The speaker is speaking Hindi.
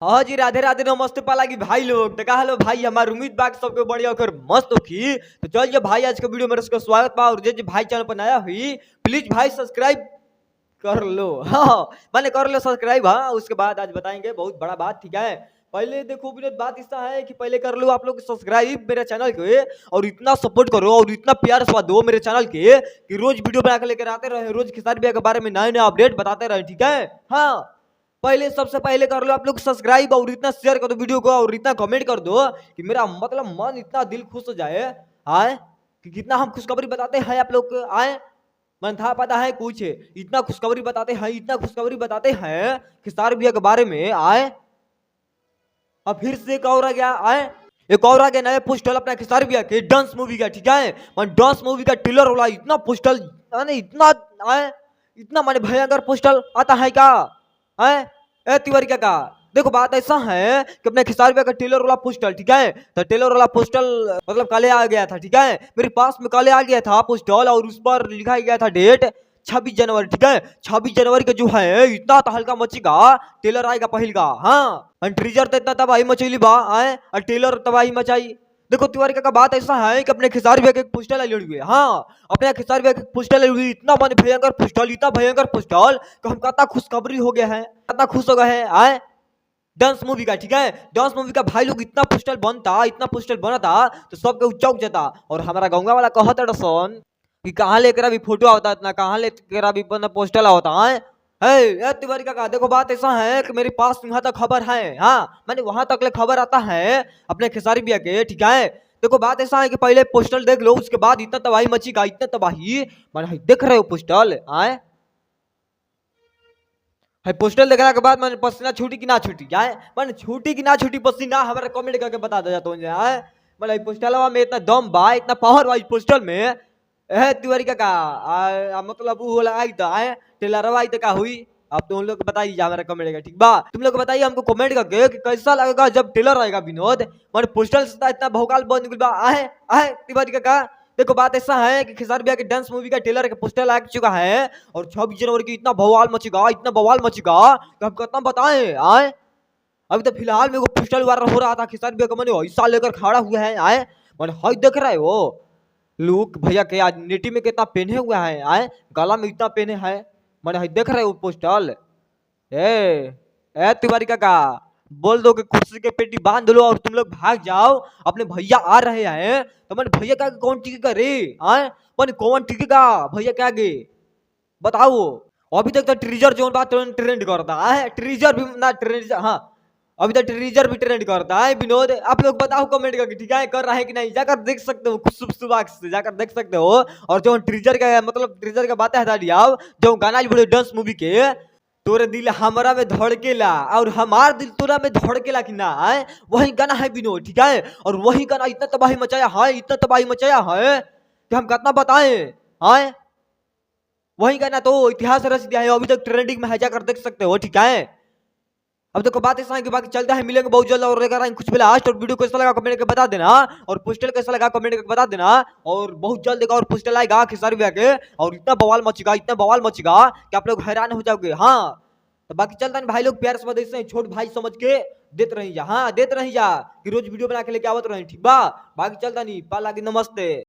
हाँ जी, राधे राधे नमस्ते पाला की भाई लोग तो हेलो भाई हमारे उम्मीद बाग सबके बढ़िया होकर मस्त होखी। तो चलिए भाई आज के वीडियो में उसका स्वागत बा और जे भाई चैनल पर नया हुई प्लीज भाई सब्सक्राइब कर लो। हाँ मैंने कर लो सब्सक्राइब। हाँ उसके बाद आज बताएंगे बहुत बड़ा बात, ठीक है। पहले देखो विनोद बात इसका है कि पहले कर लो आप लोग सब्सक्राइब मेरे चैनल के और इतना सपोर्ट करो और इतना प्यार स्वाद दो मेरे चैनल के कि रोज वीडियो बना कर लेकर आते रहे, रोज खेसारी भैया के बारे में नए नए अपडेट बताते रहे, ठीक है। हाँ पहले सबसे पहले कर लो आप लोग सब्सक्राइब और इतना शेयर कर दो वीडियो को और इतना कमेंट कर दो कि मेरा मतलब मन इतना दिल खुश हो जाए आए कि कितना हम खुशखबरी बताते हैं आप लोग को। आए मन था पता है कुछ इतना खुशखबरी बताते हैं, इतना खुशखबरी बताते हैं खेसारी भैया के बारे में। आए अब फिर से एक और आ गया, आए एक और आ गया नया पोस्टर अपना खेसारी भैया के डांस मूवी का, ठीक है। मन डांस मूवी का ट्रेलर वाला इतना पोस्टर इतना आए इतना माने भयंकर पोस्टर आता है क्या है। ए तिवारी का देखो बात ऐसा है कि अपने खेसारी भैया का ट्रेलर वाला पोस्टर, ठीक है। तो ट्रेलर वाला पोस्टर मतलब कल आ गया था, ठीक है। मेरे पास में कल आ गया था पोस्टर और उस पर लिखा गया था डेट 26 जनवरी, ठीक है। 26 जनवरी का जो है इतना तो हल्का मचेगा, ट्रेलर आएगा पहल का। हाँ ट्रीजर तो इतना तबाही मचैली बा आए और ट्रेलर तबाही मचाई। देखो तिवारी का बात ऐसा है कि अपने खेसारी भैया के पोस्टर लाई हुई है। हाँ अपने खेसारी भैया के पोस्टर लाई हुई इतना मन भयंकर पोस्टर, इतना भयंकर पोस्टर कि हम कहता खुशखबरी हो गया है, कितना खुश हो गए हैं। आए डांस मूवी का, ठीक है। डांस मूवी का भाई लोग इतना पोस्टर बनता, इतना पोस्टर बना था तो सबके चौक जाता और हमारा गंगा वाला कहता रसन कि कहाँ लेकर अभी फोटो आता इतना, कहाँ लेकर अभी पोस्टर होता है। तिवारी का देखो बात ऐसा है कि मेरे पास यहाँ तक खबर है। हाँ मैंने वहां तक ले खबर आता है अपने खेसारी भैया के, ठीक है। देखो बात ऐसा है कि पहले पोस्टर देख लो उसके बाद इतना तबाही मचेगा, इतना तबाही मैंने देख रहे हो पोस्टर। आए है पोस्टर देखने के बाद मैंने पसीना छूटी कि ना छूटी जाए, मैंने छूटी कि ना छूटी पसीना हमारा कमेंट करके बता दे जाता हूँ जाए। मतलब पोस्टर में इतना दम बा, इतना पावर बा इस पोस्टर में। तिवारी का मतलब वो लगाई तो आए टेलरवा आई तो का हुई। अब तुम लोग बताइए हमारा कमेंट का, ठीक बा। तुम लोग बताइए हमको कमेंट करके कि कैसा लगेगा जब टेलर आएगा विनोद। मैंने पोस्टर से इतना भौकाल बन गया आए आए तिवारी का। देखो बात ऐसा है कि खेसारी भैया के डांस मूवी का ट्रेलर का पोस्टर लग चुका है और 26 जनवरी की इतना बवाल मचेगा, इतना बवाल मचेगा कि हम कितना बताएं। आए अभी तो फिलहाल में वो पोस्टर वायरल हो रहा था खेसारी भैया का, मैंने ऐसा लेकर खड़ा हुआ है। आए मैंने हाई देख रहा है वो लुक भैया के आज नेटी में कितना पहने हुआ है, आए गला में इतना पहने है, मैंने हाई देख रहा है वो पोस्टर। ए तिवारी का बोल दो कि कुर्सी के पेटी बांध लो और तुम लोग भाग जाओ, अपने भैया आ रहे हैं। तो मैंने भैया का कौन टिकेगा रे, आए मैंने कौन टिकेगा भैया क्या गे बताओ। अभी तक तो ट्रीजर जो बात ट्रेंड करता है, ट्रीजर भी ना ट्रेंड। हाँ अभी तक ट्रीजर भी ट्रेंड करता है विनोद। आप लोग बताओ कमेंट करके, ठीक है कर रहा है कि नहीं, जाकर देख सकते हो सुबह से जाकर देख सकते हो। और जो ट्रीजर का मतलब ट्रीजर का बातें हटा दिया, जो गाना डांस मूवी के तोरे दिल हमारा में धड़केला और हमार दिल तोरा में धड़केला कि ना, आए वही गाना है विनोद, ठीक है। और वही गाना इतना तबाही मचाया है, इतना तबाही मचाया है कि हम कितना बताएं। आए वही गाना तो इतिहास रच दिया है, अभी तक ट्रेंडिंग में है, जाकर देख सकते हो, ठीक है। अब देखो बात ऐसा है कि बाकी चलता है, मिलेंगे बहुत जल्द और लेकर कुछ लास्ट। और वीडियो कैसा लगा कमेंट करके बता देना और पोस्टर कैसा लगा कमेंट करके बता देना। और बहुत जल्द एक और पोस्टर आएगा खेसारी भैया के और इतना बवाल मचेगा, इतना बवाल मचेगा कि आप लोग हैरान हो जाओगे। हाँ तो बाकी चलता है भाई लोग प्यार से ऐसे छोट भाई समझ के देते रही जा, हाँ देते रही जा कि रोज वीडियो बना के लेके आवत रही, ठीक बा। बाकी चलता नहीं पाला की नमस्ते।